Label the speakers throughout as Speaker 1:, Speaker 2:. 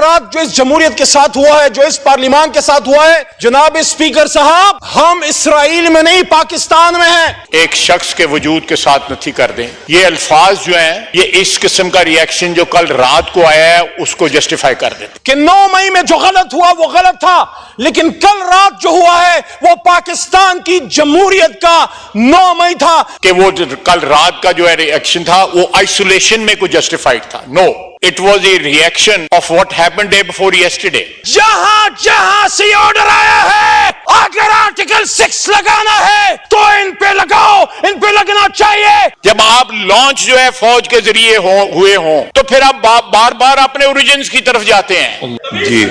Speaker 1: رات جو اس جمہوریت کے ساتھ ہوا ہے, جو اس پارلیمان کے ساتھ ہوا ہے, جناب اسپیکر صاحب, ہم اسرائیل میں نہیں پاکستان میں ہیں.
Speaker 2: ایک شخص کے وجود کے ساتھ نتھی کر دیں. یہ الفاظ جو ہیں, یہ اس قسم کا ریاکشن جو کل رات کو آیا ہے اس کو جسٹیفائی کر دیتے
Speaker 1: کہ 9 مئی میں جو غلط ہوا وہ غلط تھا, لیکن کل رات جو ہوا ہے وہ پاکستان کی جمہوریت کا 9 مئی تھا.
Speaker 2: کہ وہ کل رات کا جو ہے ریاکشن تھا وہ آئسولیشن میں کوئی جسٹیفائڈ تھا. نو, it was a reaction of what happened day before yesterday.
Speaker 1: جہاں جہاں سے آرڈر آیا ہے, اگر آرٹیکل 6 لگانا ہے تو ان پہ لگاؤ, ان پہ لگنا چاہیے.
Speaker 2: جب آپ لانچ جو ہے فوج کے ذریعے ہوئے ہوں تو پھر آپ بار بار اپنے اوریجنز کی طرف جاتے ہیں.
Speaker 3: جی,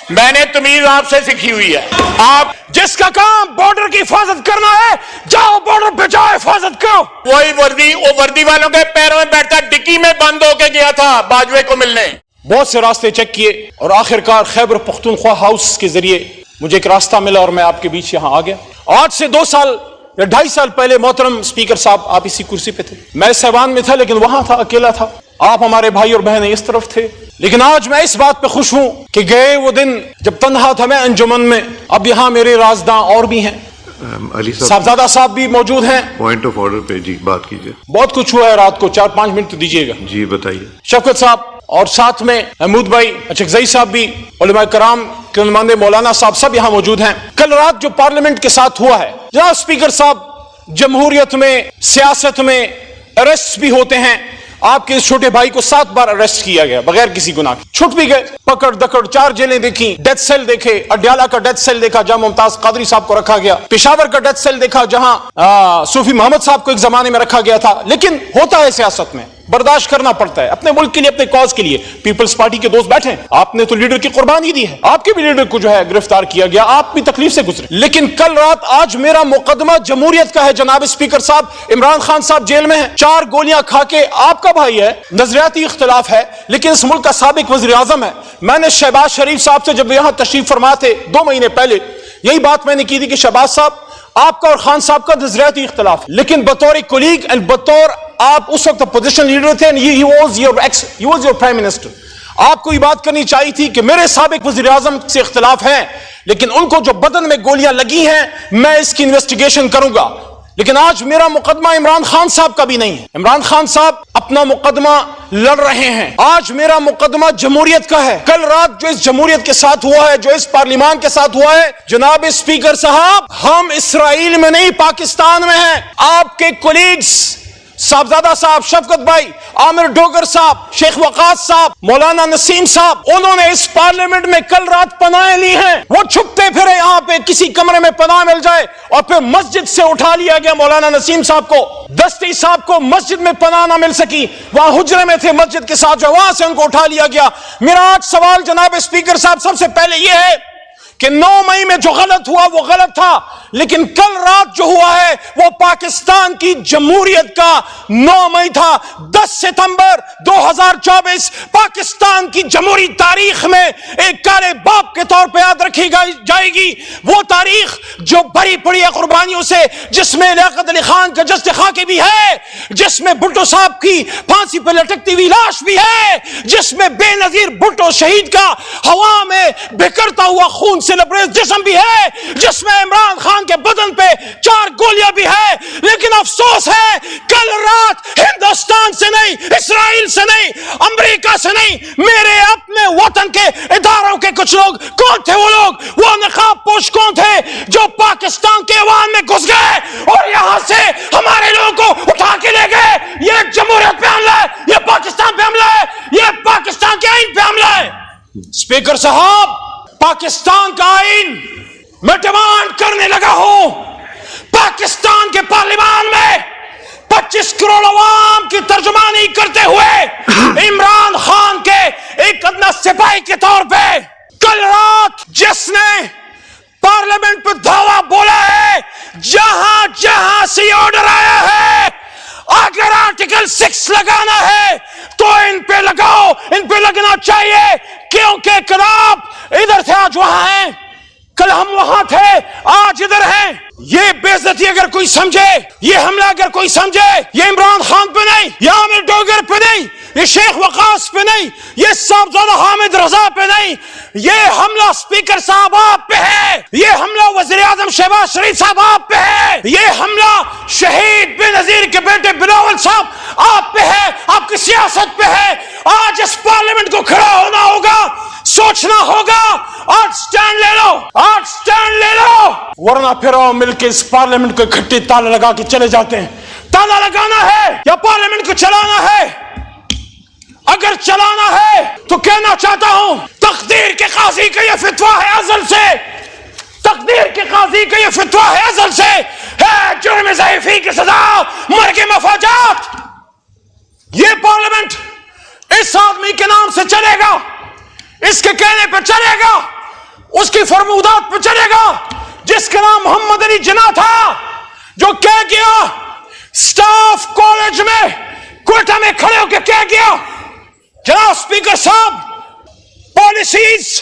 Speaker 2: میں نے تمیز آپ سے سیکھی ہوئی ہے. آپ
Speaker 1: جس کا کام بارڈر کی حفاظت کرنا ہے, جاؤ بارڈر پہ جاؤ, حفاظت کرو.
Speaker 2: وہی وردی والوں کے پیروں میں بیٹھتا ڈکی میں بند ہو کے گیا تھا باجوے کو ملنے.
Speaker 1: بہت سے راستے چیک کیے اور آخرکار خیبر پختونخوا ہاؤس کے ذریعے مجھے ایک راستہ ملا اور میں آپ کے بیچ یہاں آ گیا. آج سے 2 سال یا 2.5 سال پہلے محترم اسپیکر صاحب آپ اسی کرسی پہ تھے, میں اس ایوان میں تھا لیکن وہاں تھا, اکیلا تھا. آپ ہمارے بھائی اور بہنیں اس طرف تھے. لیکن آج میں اس بات پہ خوش ہوں کہ گئے وہ دن جب تنہا تھا میں انجمن میں, اب یہاں میرے رازداں اور بھی ہیں.
Speaker 3: علی
Speaker 1: صاحبزادہ صاحب بھی موجود ہیں.
Speaker 3: پوائنٹ آف آرڈر پہ جی بات کیجئے.
Speaker 1: بہت کچھ ہوا ہے رات کو, 4-5 منٹ تو دیجیے گا.
Speaker 3: جی بتائیے.
Speaker 1: شفقت صاحب اور ساتھ میں محمود بھائی, اچکزئی صاحب بھی, علماء کرام کے نمائندے مولانا صاحب سب یہاں موجود ہیں. کل رات جو پارلیمنٹ کے ساتھ ہوا ہے, جناب اسپیکر صاحب, جمہوریت میں, سیاست میں اریسٹ بھی ہوتے ہیں. آپ کے اس چھوٹے بھائی کو 7 بار اریسٹ کیا گیا بغیر کسی گناہ کے, چھٹ بھی گئے. پکڑ دکڑ 4 جیلیں دیکھی, ڈیتھ سیل دیکھے, اڈیالہ کا ڈیتھ سیل دیکھا جہاں ممتاز قادری صاحب کو رکھا گیا, پشاور کا ڈیتھ سیل دیکھا جہاں صوفی محمد صاحب کو ایک زمانے میں رکھا گیا تھا. لیکن ہوتا ہے سیاست میں, برداشت کرنا پڑتا ہے اپنے ملک کے لیے, اپنے کاز کے لیے. پیپلز پارٹی کے دوست بیٹھے, آپ نے تو لیڈر کی قربانی دی ہے, آپ کے بھی لیڈر کو جو ہے گرفتار کیا گیا, آپ بھی تکلیف سے گزرے. لیکن کل رات آج میرا مقدمہ جمہوریت کا ہے. جناب اسپیکر صاحب, عمران خان صاحب جیل میں ہیں, 4 گولیاں کھا کے. آپ کا بھائی ہے, نظریاتی اختلاف ہے, لیکن اس ملک کا سابق وزیر اعظم ہے. میں نے شہباز شریف صاحب سے جب یہاں تشریف فرما تھے 2 مہینے پہلے, یہی بات میں نے کی تھی کہ شہباز صاحب آپ کا اور خان صاحب کا نظریاتی اختلاف, لیکن بطور کولیگ اینڈ بطور آپ اس وقت اپوزیشن لیڈر تھے, he was your prime minister. آپ کو یہ بات کرنی چاہیے تھی کہ میرے سابق وزیر اعظم سے اختلاف ہیں, لیکن ان کو جو بدن میں گولیاں لگی ہیں میں اس کی انویسٹیگیشن کروں گا. لیکن آج میرا مقدمہ عمران خان صاحب کا بھی نہیں ہے. عمران خان صاحب اپنا مقدمہ لڑ رہے ہیں. آج میرا مقدمہ جمہوریت کا ہے. کل رات جو اس جمہوریت کے ساتھ ہوا ہے, جو اس پارلیمان کے ساتھ ہوا ہے, جناب اسپیکر صاحب, ہم اسرائیل میں نہیں پاکستان میں ہیں. آپ کے کولیگز صاحبزادہ صاحب, شفقت بھائی, عامر ڈوگر صاحب, شیخ وقاص صاحب, مولانا نسیم صاحب, انہوں نے اس پارلیمنٹ میں کل رات پناہیں لی ہیں. وہ چھپتے پھرے یہاں پہ, کسی کمرے میں پناہ مل جائے, اور پھر مسجد سے اٹھا لیا گیا مولانا نسیم صاحب کو. دستی صاحب کو مسجد میں پناہ نہ مل سکی, وہاں حجرے میں تھے مسجد کے ساتھ, جو وہاں سے ان کو اٹھا لیا گیا. میرا آج سوال جناب اسپیکر صاحب سب سے پہلے یہ ہے کہ 9 مئی میں جو غلط ہوا وہ غلط تھا, لیکن کل رات جو ہوا ہے وہ پاکستان کی جمہوریت کا 9 مئی تھا. 10 ستمبر 2024 پاکستان کی جمہوری تاریخ میں ایک کالے باپ کے طور پہ یاد رکھی جائے گی. وہ تاریخ جو بھری پڑی ہے قربانیوں سے, جس میں لیاقت علی خان کا جسد خاکی بھی ہے, جس میں بھٹو صاحب کی پھانسی پہ لٹکتی ہوئی لاش بھی ہے, جس میں بے نظیر بھٹو شہید کا ہوا میں بکھرتا ہوا خون سے لبریز جسم بھی ہے, جس میں عمران خان کے بدن پہ 4 گولیاں بھی ہے. لیکن افسوس ہے کل رات ہندوستان سے نہیں, اسرائیل سے نہیں, امریکہ سے نہیں, میرے اپنے وطن کے اداروں کے کچھ لوگ. کون تھے وہ لوگ؟ وہ نقاب پوش کون تھے جو پاکستان کے ایوان میں گھس گئے اور یہاں سے ہمارے لوگوں کو اٹھا کے لے گئے؟ یہ جمہوریت پہ حملہ ہے, یہ پاکستان پہ حملہ ہے, یہ پاکستان کے آئین پہ حملہ ہے. اسپیکر صاحب, پاکستان کا آئین میں ڈیمانڈ کرنے لگا ہوں, پاکستان کے پارلیمان میں 25 کروڑ عوام کی ترجمانی کرتے ہوئے عمران خان کے ایک ادنا سپاہی کے طور پہ کل رات جس نے پارلیمنٹ پہ دعویٰ بولا ہے, جہاں جہاں سے آرڈر آیا ہے, اگر آرٹیکل 6 لگانا ہے تو ان پہ لگاؤ, ان پہ لگنا چاہیے, کیونکہ کلاب ادھر سے آج وہاں ہیں, کل ہم وہاں تھے، آج ادھر ہیں. یہ بے عزتی اگر کوئی سمجھے، یہ حملہ اگر کوئی سمجھے، یہ عمران خان پہ نہیں، یہ عامر ڈوگر پہ نہیں، یہ شیخ وقاص پہ نہیں، یہ صاحبزادہ حامد رضا پہ نہیں، یہ حملہ اسپیکر صاحب آپ پہ ہے، یہ حملہ وزیر اعظم شہباز شریف صاحب آپ پہ ہے، یہ حملہ شہید بے نظیر کے بیٹے بلاول صاحب آپ پہ ہے، آپ کی سیاست پہ ہے. آج اس پارلیمنٹ کو کھڑا ہونا ہوگا، سوچنا ہوگا. آج سٹینڈ لے لو، آج سٹینڈ لے لو، ورنہ پھر آؤ مل کے اس پارلیمنٹ کو اکٹھے تالا لگا کے چلے جاتے ہیں. تالا لگانا ہے یا پارلیمنٹ کو چلانا ہے؟ اگر چلانا ہے تو کہنا چاہتا ہوں، تقدیر کے قاضی کا یہ فتویٰ ہے ازل سے، تقدیر کے قاضی کا یہ فتویٰ ہے ازل سے، ہے جرم ضعیفی کی سزا، مرگ مفاجات. یہ پارلیمنٹ اس آدمی کے نام سے چلے گا، اس کے کہنے پہ چلے گا، اس کی فرمودات پہ چلے گا، جس کا نام محمد علی جناح تھا، جو کہہ گیا سٹاف کالج میں کوئٹہ میں کھڑے ہو کے کہہ گیا، جناب اسپیکر صاحب، policies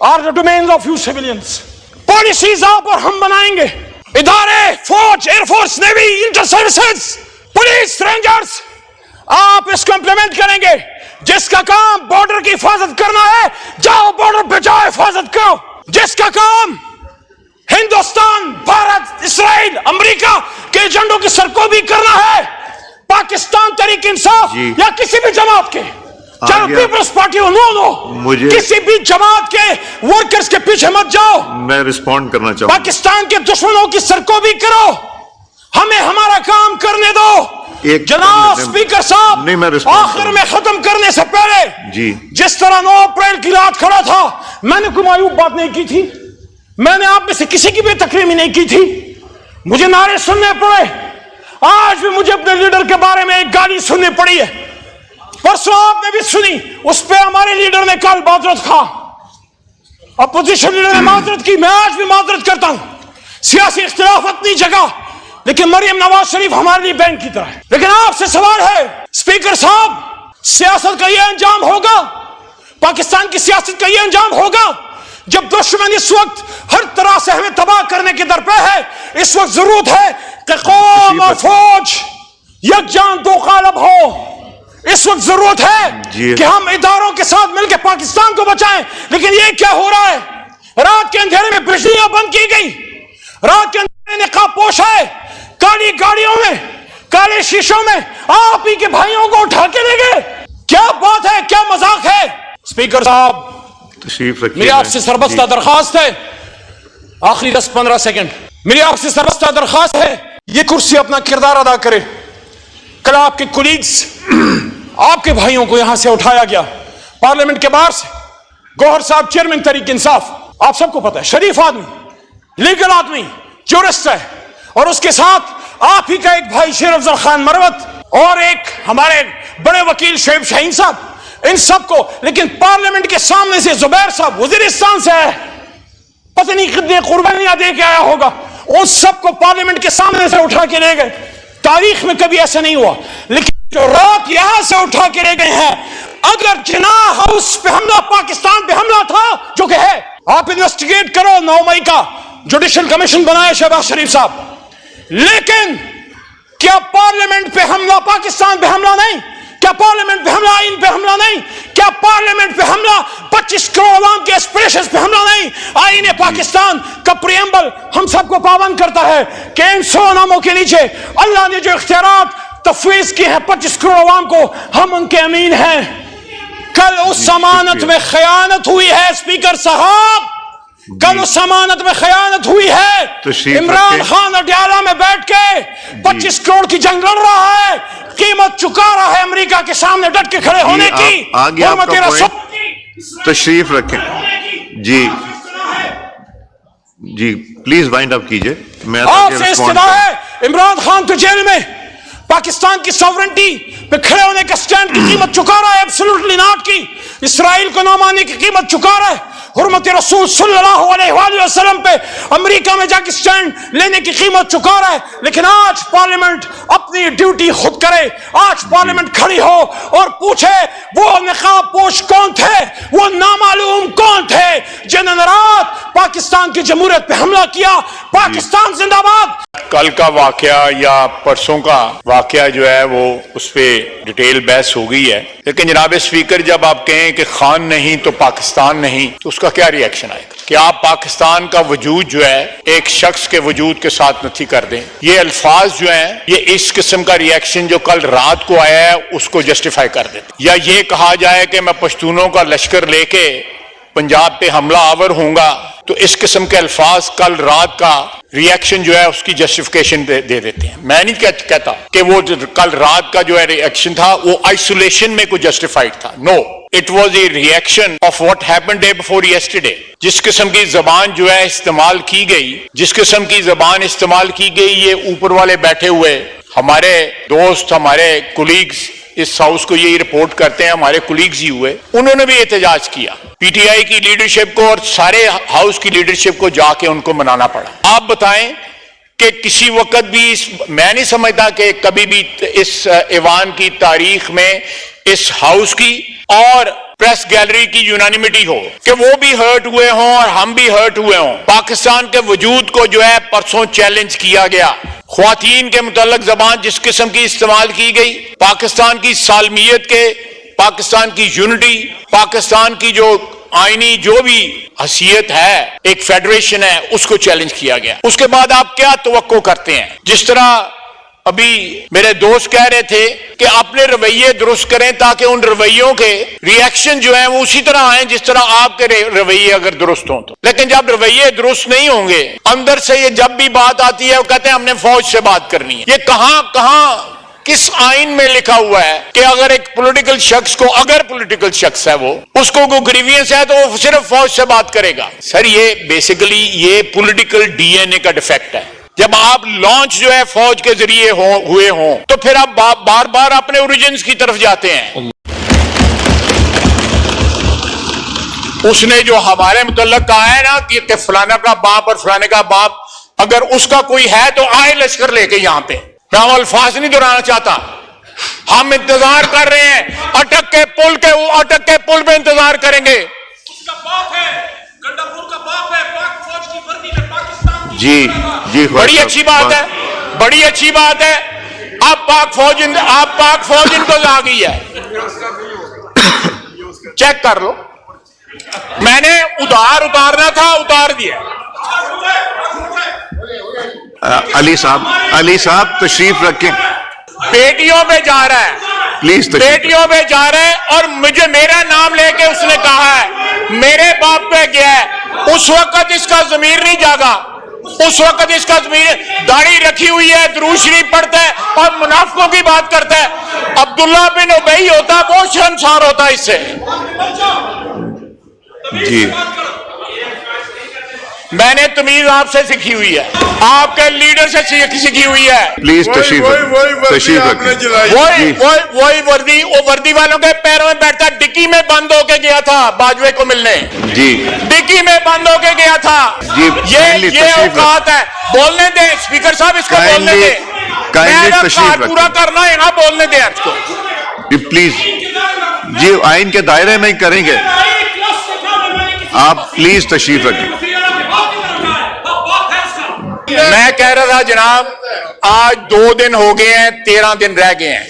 Speaker 1: are the domains of you civilians. Policies آپ اور ہم بنائیں گے. ادارے، فوج، air force, navy, inter services, police, rangers, آپ اس کو امپلیمنٹ کریں گے. جس کا کام بارڈر کی حفاظت کرنا ہے، جاؤ بارڈر پہ جاؤ حفاظت کرو. جس کا کام ہندوستان، بھارت، اسرائیل، امریکہ کے ایجنڈوں کی سرکوبی کرنا ہے، پاکستان تحریک انصاف یا کسی بھی جماعت کے، چاہے پیپلز پارٹی ہو، کسی بھی جماعت کے ورکرز کے پیچھے مت جاؤ.
Speaker 3: میں رسپونڈ کرنا چاہوں گا.
Speaker 1: پاکستان کے دشمنوں کی سرکوبی کرو، ہمیں ہمارا کام کرنے دو. جناب اسپیکر صاحب، آخر میں ختم کرنے سے پہلے، جس طرح 9 اپریل کی رات کھڑا تھا، میں نے کوئی معیوب بات نہیں کی تھی، میں نے آپ میں سے کسی کی بھی تکریم ہی نہیں کی تھی. مجھے نعرے سننے پڑے، آج بھی مجھے اپنے لیڈر کے بارے میں ایک گالی سننی پڑی ہے. پرسوں آپ نے بھی سنی، اس پہ ہمارے لیڈر نے کل معذرت کھا، اپوزیشن لیڈر نے معذرت کی، میں آج بھی معذرت کرتا ہوں. سیاسی اختلاف اپنی جگہ، لیکن مریم نواز شریف ہمارے لیے بہن کی طرح ہے. لیکن آپ سے سوال ہے اسپیکر صاحب، سیاست کا یہ انجام ہوگا، پاکستان کی سیاست کا یہ انجام ہوگا جب دشمن اس وقت ہر طرح سے ہمیں تباہ کرنے کے درپے ہے. اس وقت ضرورت ہے کہ قوم اور فوج یکجان دو قالب ہو. اس وقت ضرورت ہے کہ ہم اداروں کے ساتھ مل کے پاکستان کو بچائیں. لیکن یہ کیا ہو رہا ہے؟ رات کے اندھیرے میں بجلیاں بند کی گئی، رات کے اندھیرے میں نقاب پوش ہے، کالی گاڑیوں میں، کالے شیشوں میں آپ ہی کے بھائیوں کو اٹھا کے لے گئے. کیا بات ہے، کیا مذاق ہے؟ اسپیکر صاحب،
Speaker 3: تشریف رکھیے.
Speaker 1: میری آپ سے سربستہ درخواست ہے، آخری 10-15 سیکنڈ، میری آپ سے سربستہ درخواست ہے، یہ کرسی اپنا کردار ادا کرے. کل آپ کے کولیگز، آپ کے بھائیوں کو یہاں سے اٹھایا گیا پارلیمنٹ کے باہر سے. گوہر صاحب چیئرمین تحریک انصاف، آپ سب کو پتہ ہے، شریف آدمی، لیگل آدمی، جورسٹ ہے، اور اس کے ساتھ آپ ہی کا ایک بھائی شیر افضل خان مروت اور ایک ہمارے بڑے وکیل شعیب شاہین صاحب، ان سب کو. لیکن پارلیمنٹ کے سامنے سے زبیر صاحب وزیرستان سے ہے، پتہ نہیں کتنے قربانیاں دے کے آیا ہوگا، ان سب کو پارلیمنٹ کے سامنے سے اٹھا کے لے گئے. تاریخ میں کبھی ایسا نہیں ہوا. لیکن جو رات یہاں سے اٹھا کے لے گئے ہیں، اگر جناح ہاؤس پہ حملہ، پاکستان پہ حملہ تھا، جو کہ ہے، آپ انویسٹیگیٹ کرو. 9 مئی کا جوڈیشل کمیشن بنائے شہباز شریف صاحب. لیکن کیا پارلیمنٹ پہ حملہ، پاکستان پہ حملہ نہیں؟ کیا پارلیمنٹ پہ حملہ آئین پہ حملہ نہیں؟ کیا پارلیمنٹ پہ حملہ 25 کروڑ عوام کے اسپریشنز پہ حملہ نہیں؟ آئین پاکستان کا پریمبل ہم سب کو پابند کرتا ہے کہ ان 100 ناموں کے نیچے اللہ نے جو اختیارات تفویض کیے ہیں 25 کروڑ عوام کو، ہم ان کے امین ہیں. کل اس ضمانت میں خیانت ہوئی ہے اسپیکر صاحب، کل اس ضمانت میں خیانت ہوئی ہے. عمران خان اڈیالہ میں بیٹھ کے 25 کروڑ کی جنگ لڑ رہا ہے، قیمت چکا رہا ہے امریکہ کے سامنے ڈٹ کے کھڑے ہونے کی.
Speaker 3: آگے آپ کا پوائنٹ، تشریف رکھیں. جی پلیز وائنڈ اپ کیجئے. میں
Speaker 1: آپ سے استدعا ہے، عمران خان تو جیل میں، پاکستان کی ساورنٹی پہ کھڑے ہونے کا سٹینڈ کی قیمت چکا رہا ہے، ایبسولوٹلی ناٹ کی. اسرائیل کو نہ ماننے کی قیمت چکا رہا ہے. حرمت رسول صلی اللہ علیہ وآلہ وسلم پہ امریکہ میں جا کے سٹینڈ لینے کی قیمت چکا رہا ہے. لیکن آج پارلیمنٹ اپنی ڈیوٹی خود کرے. آج پارلیمنٹ کھڑی ہو اور پوچھے وہ نقاب پوش کون تھے، وہ نامعلوم کون تھے جنہوں نے رات پاکستان پاکستان کی جمہوریت پہ حملہ کیا. پاکستان زندہ باد.
Speaker 2: کل کا واقعہ یا پرسوں کا واقعہ جو ہے وہ اس پہ ڈیٹیل بحث ہو گئی ہے، لیکن جناب اسپیکر جب آپ کہیں کہ خان نہیں تو پاکستان نہیں تو اس کا کیا ری ایکشن آئے گا کہ آپ پاکستان کا وجود جو ہے ایک شخص کے وجود کے ساتھ نفی کر دیں؟ یہ الفاظ جو ہیں یہ اس قسم کا ری ایکشن جو کل رات کو آیا ہے اس کو جسٹیفائی کر دیتے. یا یہ کہا جائے کہ میں پشتونوں کا لشکر لے کے پنجاب پہ حملہ آور ہوں گا، تو اس قسم کے الفاظ کل رات کا ری ایکشن جو ہے اس کی جسٹیفیکیشن دے دیتے ہیں. میں نہیں کہتا کہ وہ کل رات کا جو ہے ری ایکشن تھا وہ آئسولیشن میں کوئی جسٹیفائڈ تھا. No, it was a reaction of what happened day before yesterday. جس قسم کی زبان جو ہے استعمال کی گئی، جس قسم کی زبان استعمال کی گئی، یہ اوپر والے بیٹھے ہوئے ہمارے دوست، ہمارے کولیگز اس ہاؤس کو یہی رپورٹ کرتے ہیں، ہمارے کولیگز ہی ہوئے، انہوں نے بھی احتجاج کیا. پی ٹی آئی کی لیڈرشپ کو اور سارے ہاؤس کی لیڈرشپ کو جا کے ان کو منانا پڑا. آپ بتائیں کہ کسی وقت بھی میں نہیں سمجھتا کہ کبھی بھی اس ایوان کی تاریخ میں اس ہاؤس کی اور پریس گیلری کی یونانیمٹی ہو کہ وہ بھی ہرٹ ہوئے ہوں اور ہم بھی ہرٹ ہوئے ہوں. پاکستان کے وجود کو جو ہے پرسوں چیلنج کیا گیا. خواتین کے متعلق زبان جس قسم کی استعمال کی گئی، پاکستان کی سالمیت کے، پاکستان کی یونٹی، پاکستان کی جو آئینی جو بھی حیثیت ہے، ایک فیڈریشن ہے، اس کو چیلنج کیا گیا. اس کے بعد آپ کیا توقع کرتے ہیں؟ جس طرح ابھی میرے دوست کہہ رہے تھے کہ اپنے رویے درست کریں تاکہ ان رویوں کے ری ایکشن جو ہیں وہ اسی طرح آئیں جس طرح آپ کے رویے اگر درست ہوں تو. لیکن جب رویے درست نہیں ہوں گے، اندر سے یہ جب بھی بات آتی ہے وہ کہتے ہیں ہم نے فوج سے بات کرنی ہے. یہ کہاں کس آئین میں لکھا ہوا ہے کہ اگر ایک پولیٹیکل شخص کو، اگر پولیٹیکل شخص ہے وہ، اس کو کوئی گریوینس ہے تو وہ صرف فوج سے بات کرے گا؟ سر یہ بیسیکلی یہ پولیٹیکل ڈی این اے کا ڈیفیکٹ ہے. جب آپ لانچ جو ہے فوج کے ذریعے ہوئے ہوں تو پھر آپ بار بار اپنے اوریجنز کی طرف جاتے ہیں. اس نے جو ہمارے متعلق کہا ہے نا کہ فلانا کا باپ اور فلانے کا باپ، اگر اس کا کوئی ہے تو آئے لشکر لے کے یہاں پہ. میں وہ الفاظ نہیں دہرانا چاہتا. ہم انتظار کر رہے ہیں، اٹک کے پل پہ انتظار کریں گے.
Speaker 4: اس کا باپ ہے، گنڈاپور کا باپ ہے، پاک فوج کی وردی میں پاکستان کی.
Speaker 3: جی
Speaker 2: بڑی اچھی بات ہے، بڑی اچھی بات ہے. اب پاک فوج ان کو آ گئی ہے، چیک کر لو. میں نے اتارنا تھا، اتار دیا.
Speaker 3: علی صاحب تشریف رکھیں.
Speaker 2: بیٹیوں پہ جا رہا ہے،
Speaker 3: پلیز
Speaker 2: بیٹیوں پہ جا رہا ہے اور مجھے میرا نام لے کے اس نے کہا ہے میرے باپ پہ گیا ہے. اس وقت اس کا ضمیر نہیں جاگا، اس وقت اس کا ضمیر، داڑھی رکھی ہوئی ہے، درود شریف پڑھتا ہے اور منافقوں کی بات کرتا ہے. عبداللہ بن ابی ہوتا وہ شرمسار ہوتا اس سے.
Speaker 3: جی
Speaker 2: میں نے تمیز آپ سے سیکھی ہوئی ہے، آپ کے لیڈر سے سیکھی ہوئی ہے.
Speaker 3: پلیز تشریف رکھیں.
Speaker 2: وہی وردی، وہ وردی والوں کے پیروں میں بیٹھتا. ڈکی میں بند ہو کے گیا تھا باجوے کو ملنے.
Speaker 3: جی
Speaker 2: ڈکی میں بند ہو کے گیا تھا.
Speaker 3: جی
Speaker 2: یہ اوقات ہے. بولنے دیں اسپیکر صاحب، اس کو بولنے دیں. میں پورا کرنا ہے نا، بولنے دیں اس کو.
Speaker 3: جی پلیز، جی آئین کے دائرے میں کریں گے. آپ پلیز تشریف رکھیں.
Speaker 2: میں کہہ رہا تھا جناب، آج 2 دن ہو گئے ہیں، 13 دن رہ گئے ہیں.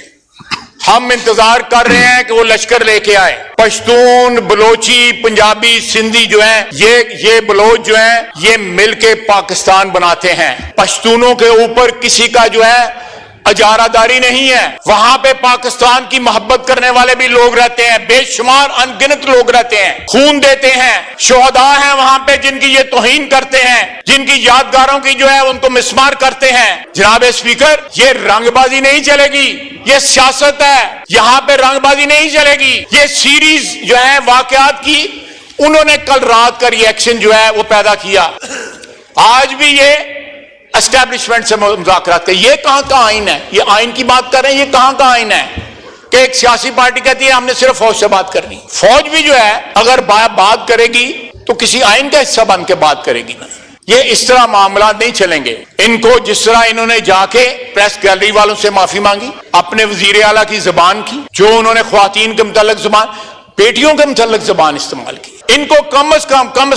Speaker 2: ہم انتظار کر رہے ہیں کہ وہ لشکر لے کے آئے. پشتون، بلوچی، پنجابی، سندھی جو ہیں، یہ بلوچ جو ہیں، یہ مل کے پاکستان بناتے ہیں. پشتونوں کے اوپر کسی کا جو ہے اجارہ داری نہیں ہے. وہاں پہ پاکستان کی محبت کرنے والے بھی لوگ رہتے ہیں، بے شمار ان گنت لوگ رہتے ہیں، خون دیتے ہیں. شہداء ہیں وہاں پہ جن کی یہ توہین کرتے ہیں، جن کی یادگاروں کی جو ہے ان کو مسمار کرتے ہیں. جناب اسپیکر، یہ رنگ بازی نہیں چلے گی، یہ سیاست ہے. یہاں پہ رنگ بازی نہیں چلے گی. یہ سیریز جو ہے واقعات کی، انہوں نے کل رات کا ری ایکشن جو ہے وہ پیدا کیا. آج بھی یہ اسٹیبلشمنٹ سے مذاکرات کریں. یہ کہاں کا آئین ہے؟ یہ آئین کی بات کر رہے ہیں، یہ کہاں کا آئین ہے کہ ایک سیاسی پارٹی کہتی ہے ہم نے صرف فوج سے بات کرنی. فوج بھی جو ہے اگر بات کرے گی تو کسی آئین کا حصہ بن کے بات کرے گی نا. یہ اس طرح معاملات نہیں چلیں گے. ان کو جس طرح انہوں نے جا کے پریس گیلری والوں سے معافی مانگی، اپنے وزیر اعلیٰ کی زبان کی، جو انہوں نے خواتین کے متعلق زبان، بیٹیوں کے متعلق زبان استعمال کی. ان کو کم از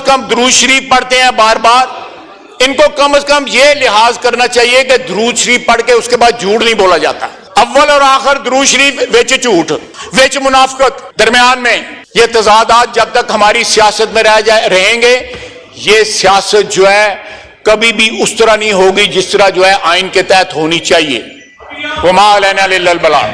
Speaker 2: کم درود شریف پڑھتے ہیں بار بار. ان کو کم از کم یہ لحاظ کرنا چاہیے کہ درود شریف پڑھ کے اس کے بعد جھوٹ نہیں بولا جاتا. اول اور آخر درود شریف وچ جھوٹ وچ منافقت, درمیان میں یہ تضادات جب تک ہماری سیاست میں رہیں گے, یہ سیاست جو ہے کبھی بھی اس طرح نہیں ہوگی جس طرح جو ہے آئین کے تحت ہونی چاہیے. وما علینا الا البلاغ.